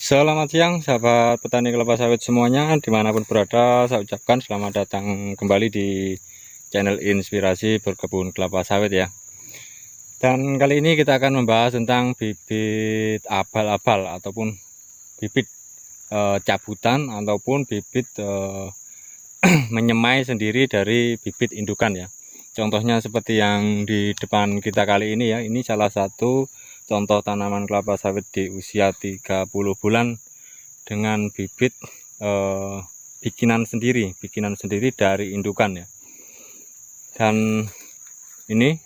Selamat siang sahabat petani kelapa sawit semuanya dimanapun berada, saya ucapkan selamat datang kembali di channel Inspirasi Berkebun Kelapa Sawit ya. Dan kali ini kita akan membahas tentang bibit abal-abal ataupun bibit cabutan ataupun bibit menyemai sendiri dari bibit indukan ya. Contohnya seperti yang di depan kita kali ini ya, ini salah satu contoh tanaman kelapa sawit di usia 30 bulan dengan bibit bikinan sendiri dari indukan ya. Dan ini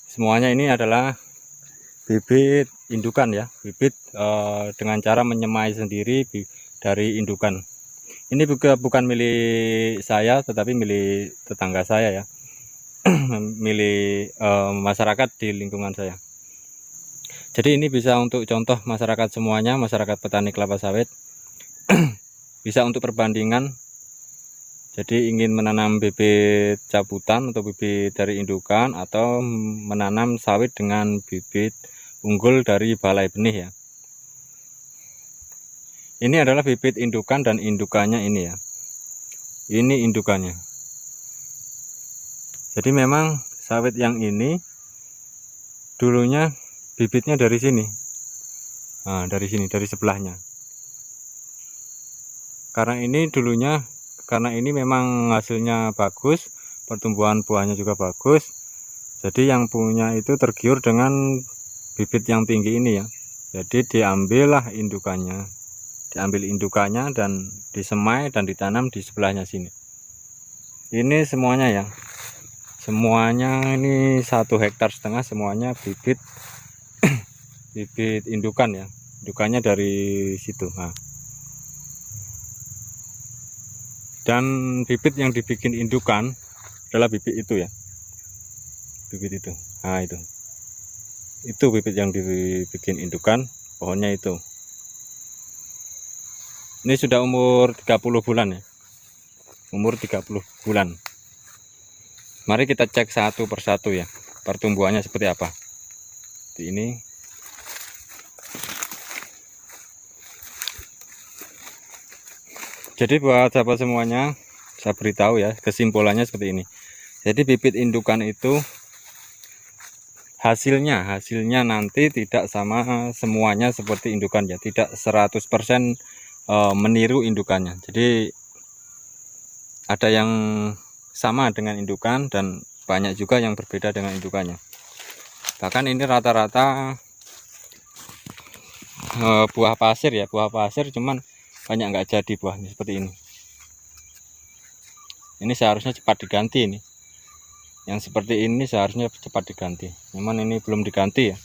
semuanya ini adalah bibit indukan ya, bibit dengan cara menyemai sendiri dari indukan. Ini bukan milik saya tetapi milik tetangga saya ya. Milik masyarakat di lingkungan saya. Jadi ini bisa untuk contoh masyarakat semuanya, masyarakat petani kelapa sawit. Bisa untuk perbandingan. Jadi ingin menanam bibit cabutan atau bibit dari indukan atau menanam sawit dengan bibit unggul dari balai benih ya. Ini adalah bibit indukan dan indukannya ini ya. Ini indukannya. Jadi memang sawit yang ini dulunya bibitnya dari sini. Nah, dari sini, dari sebelahnya. Karena ini memang hasilnya bagus, pertumbuhan buahnya juga bagus. Jadi yang punya itu tergiur dengan bibit yang tinggi ini ya. Jadi diambil indukannya dan disemai dan ditanam di sebelahnya sini. Ini semuanya ya. Semuanya ini 1,5 hektar semuanya bibit bibit indukan ya. Indukannya dari situ. Nah. Dan bibit yang dibikin indukan adalah bibit itu ya. Bibit itu. Nah, itu bibit yang dibikin indukan, pohonnya itu. Ini sudah umur 30 bulan ya. Umur 30 bulan. Mari kita cek satu persatu ya, pertumbuhannya seperti apa. Di ini. Jadi buat sahabat semuanya, saya beritahu ya, kesimpulannya seperti ini. Jadi bibit indukan itu hasilnya nanti tidak sama semuanya seperti indukan ya, tidak 100% meniru indukannya. Jadi ada yang sama dengan indukan dan banyak juga yang berbeda dengan indukannya. Bahkan ini rata-rata buah pasir ya, cuman banyak nggak jadi buahnya seperti ini. Ini seharusnya cepat diganti ini. Yang seperti ini seharusnya cepat diganti. Memang ini belum diganti ya.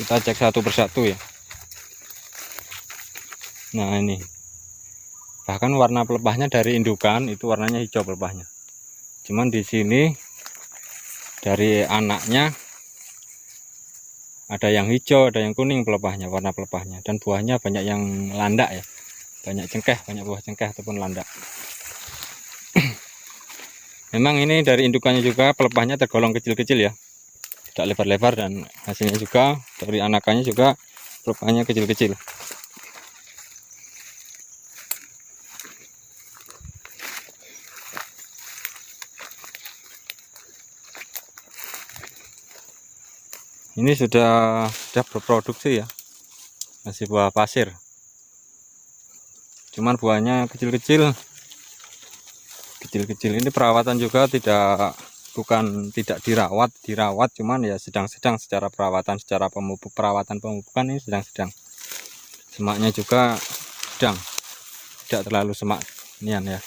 Kita cek satu persatu ya. Nah ini. Bahkan warna pelepahnya dari indukan itu warnanya hijau pelepahnya. Cuman di sini dari anaknya ada yang hijau, ada yang kuning pelepahnya, warna pelepahnya. Dan buahnya banyak yang landak ya. Banyak buah cengkeh ataupun landak. Memang ini dari indukannya juga pelepahnya tergolong kecil-kecil ya. Tidak lebar-lebar dan hasilnya juga dari anakannya juga pelepahnya kecil-kecil. Ini sudah berproduksi ya, masih buah pasir. Cuman buahnya kecil-kecil. Ini perawatan juga tidak dirawat, cuman ya sedang-sedang secara perawatan, pemupukan ini sedang-sedang. Semaknya juga sedang, tidak terlalu semak nian ya.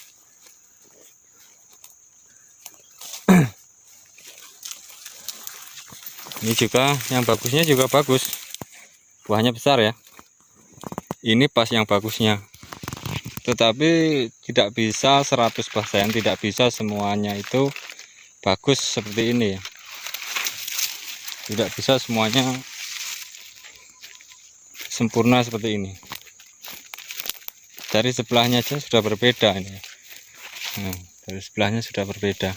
Ini juga yang bagusnya juga bagus, buahnya besar ya. Ini pas yang bagusnya, tetapi tidak bisa 100%, tidak bisa semuanya itu bagus seperti ini ya. Tidak bisa semuanya sempurna seperti ini. Dari sebelahnya aja sudah berbeda ini. Nah, dari sebelahnya sudah berbeda.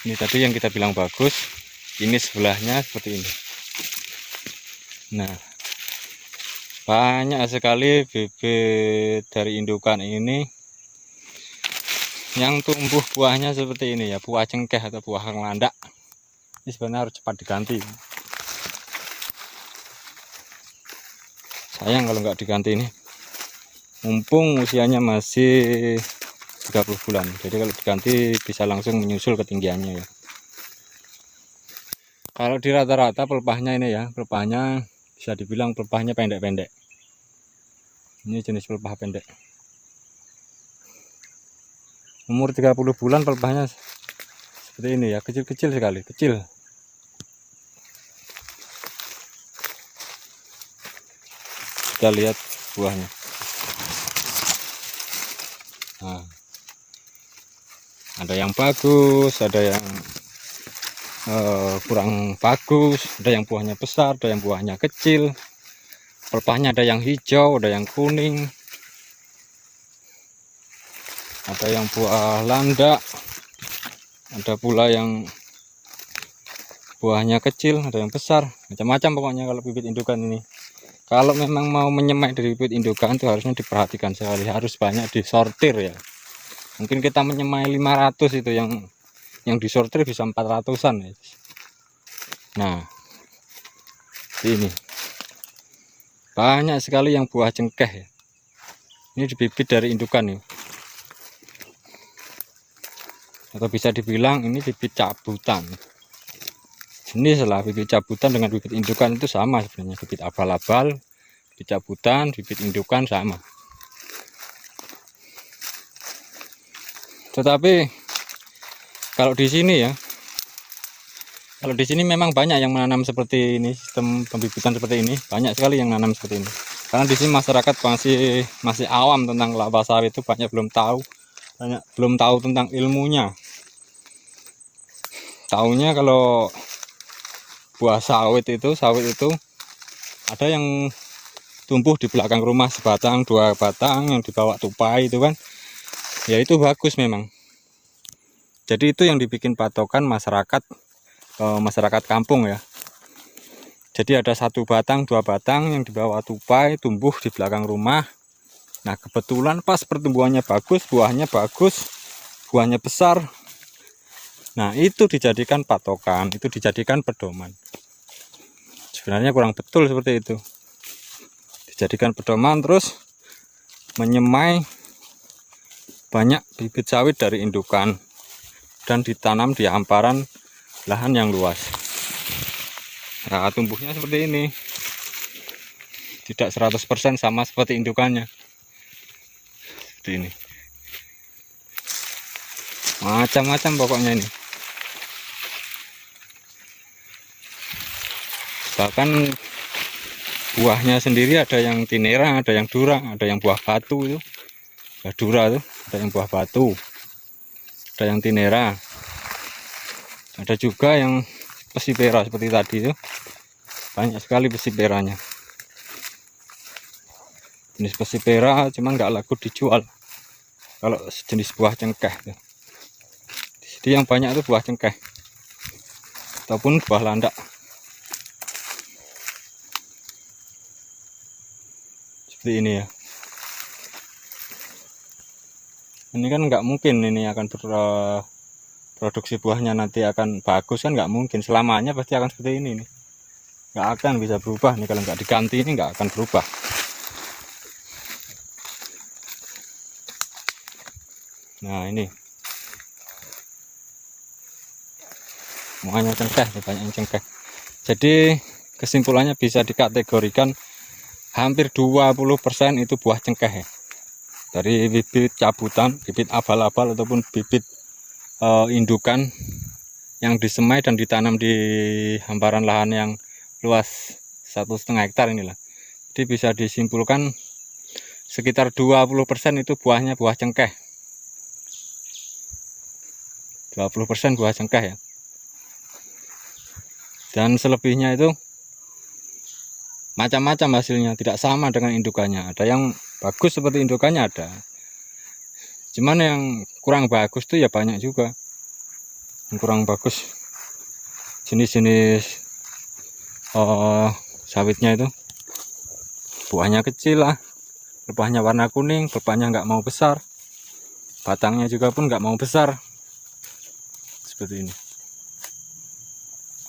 Ini tadi yang kita bilang bagus, ini sebelahnya seperti ini. Nah, Banyak sekali bibit dari indukan ini yang tumbuh buahnya seperti ini ya, buah cengkeh atau buah landak. Ini sebenarnya harus cepat diganti. Sayang kalau nggak diganti ini. Mumpung usianya masih 30 bulan. Jadi kalau diganti bisa langsung menyusul ketinggiannya ya. Kalau di rata-rata pelepahnya ini ya, pelepahnya bisa dibilang pelepahnya pendek-pendek. Ini jenis pelepah pendek. Umur 30 bulan pelepahnya seperti ini ya, kecil-kecil sekali, kecil. Kita lihat buahnya. Nah, ada yang bagus, ada yang kurang bagus, ada yang buahnya besar, ada yang buahnya kecil. Pelepahnya ada yang hijau, ada yang kuning, ada yang buah landak, ada pula yang buahnya kecil, ada yang besar, macam-macam pokoknya kalau bibit indukan ini. Kalau memang mau menyemai dari bibit indukan itu harusnya diperhatikan sekali, harus banyak disortir ya. Mungkin kita menyemai 500 itu yang disortir bisa 400-an ya. Nah, ini banyak sekali yang buah cengkeh ya. Ini bibit dari indukan nih. Atau bisa dibilang ini bibit cabutan. Jenis lah bibit cabutan dengan bibit indukan itu sama sebenarnya. Bibit abal-abal, bibit cabutan, bibit indukan sama. Tetapi kalau di sini ya, kalau di sini memang banyak yang menanam seperti ini, sistem pembibitan seperti ini, banyak sekali yang menanam seperti ini. Karena di sini masyarakat masih awam tentang kelapa sawit, itu banyak belum tahu tentang ilmunya. Taunya kalau buah sawit itu ada yang tumbuh di belakang rumah sebatang, 2 batang yang dibawa tupai itu kan, ya itu bagus memang. Jadi itu yang dibikin patokan masyarakat kampung ya. Jadi ada 1 batang, 2 batang yang dibawa tupai tumbuh di belakang rumah. Nah kebetulan pas pertumbuhannya bagus, buahnya bagus, buahnya besar. Nah itu dijadikan patokan, itu dijadikan pedoman. Sebenarnya kurang betul seperti itu. Dijadikan pedoman terus menyemai banyak bibit sawit dari indukan dan ditanam di hamparan lahan yang luas. Nah tumbuhnya seperti ini, tidak 100% sama seperti indukannya. Seperti ini, macam-macam pokoknya ini. Bahkan buahnya sendiri ada yang tinera, ada yang dura, ada yang buah batu itu. Buah dura itu, ada yang buah batu, ada yang tinera, ada juga yang pesipera seperti tadi itu. Banyak sekali pesiperanya. Jenis pesipera cuma nggak laku dijual kalau jenis buah cengkeh. Jadi yang banyak itu buah cengkeh ataupun buah landak. Seperti ini ya. Ini kan nggak mungkin ini akan produksi buahnya nanti akan bagus kan, nggak mungkin. Selamanya pasti akan seperti ini nih. Nggak akan bisa berubah nih, kalau nggak diganti ini nggak akan berubah. Nah ini semuanya cengkeh, banyak yang cengkeh. Jadi kesimpulannya bisa dikategorikan hampir 20% itu buah cengkeh ya. Dari bibit cabutan, bibit abal-abal ataupun bibit indukan yang disemai dan ditanam di hamparan lahan yang luas 1,5 hektar inilah. Jadi bisa disimpulkan sekitar 20% itu buahnya buah cengkeh. 20% buah cengkeh ya. Dan selebihnya itu macam-macam hasilnya, tidak sama dengan indukannya. Ada yang bagus seperti indukannya ada. Cuman yang kurang bagus tuh ya banyak juga. Yang kurang bagus jenis-jenis sawitnya itu. buahnya kecil lah, pelepahnya warna kuning, pelepahnya nggak mau besar, batangnya juga pun nggak mau besar seperti ini.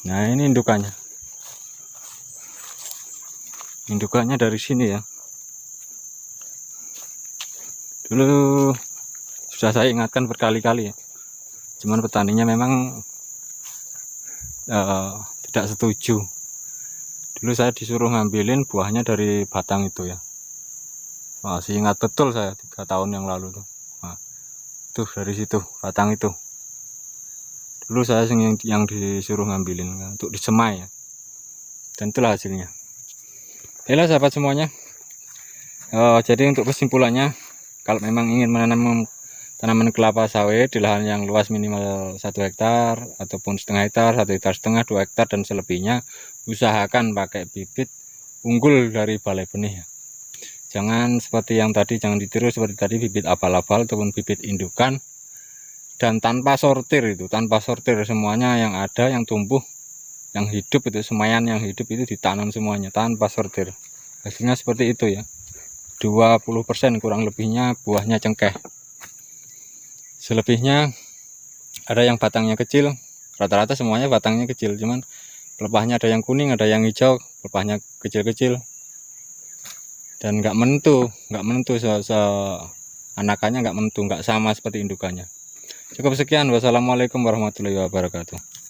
Nah, ini indukannya dari sini ya. Dulu sudah saya ingatkan berkali-kali ya, cuman petaninya memang tidak setuju. Dulu saya disuruh ngambilin buahnya dari batang itu ya. Masih ingat betul saya 3 tahun yang lalu tuh. Nah, tuh dari situ batang itu. Dulu saya yang disuruh ngambilin kan, untuk disemai ya. Dan itulah hasilnya. Oke sahabat semuanya. Jadi untuk kesimpulannya, kalau memang ingin menanam tanaman kelapa sawit di lahan yang luas minimal 1 hektar ataupun setengah hektar, 1,5 hektar, 2 hektar dan selebihnya, usahakan pakai bibit unggul dari balai benih ya. Jangan seperti yang tadi, jangan ditiru seperti tadi bibit abal-abal ataupun bibit indukan, dan tanpa sortir semuanya yang ada, yang tumbuh, yang hidup itu, semayan yang hidup itu ditanam semuanya tanpa sortir. Hasilnya seperti itu ya, 20% kurang lebihnya buahnya cengkeh. Selebihnya ada yang batangnya kecil, rata-rata semuanya batangnya kecil, cuman pelepahnya ada yang kuning, ada yang hijau, pelepahnya kecil-kecil dan nggak menentu anakannya nggak menentu, nggak sama seperti indukannya. Cukup sekian, wassalamualaikum warahmatullahi wabarakatuh.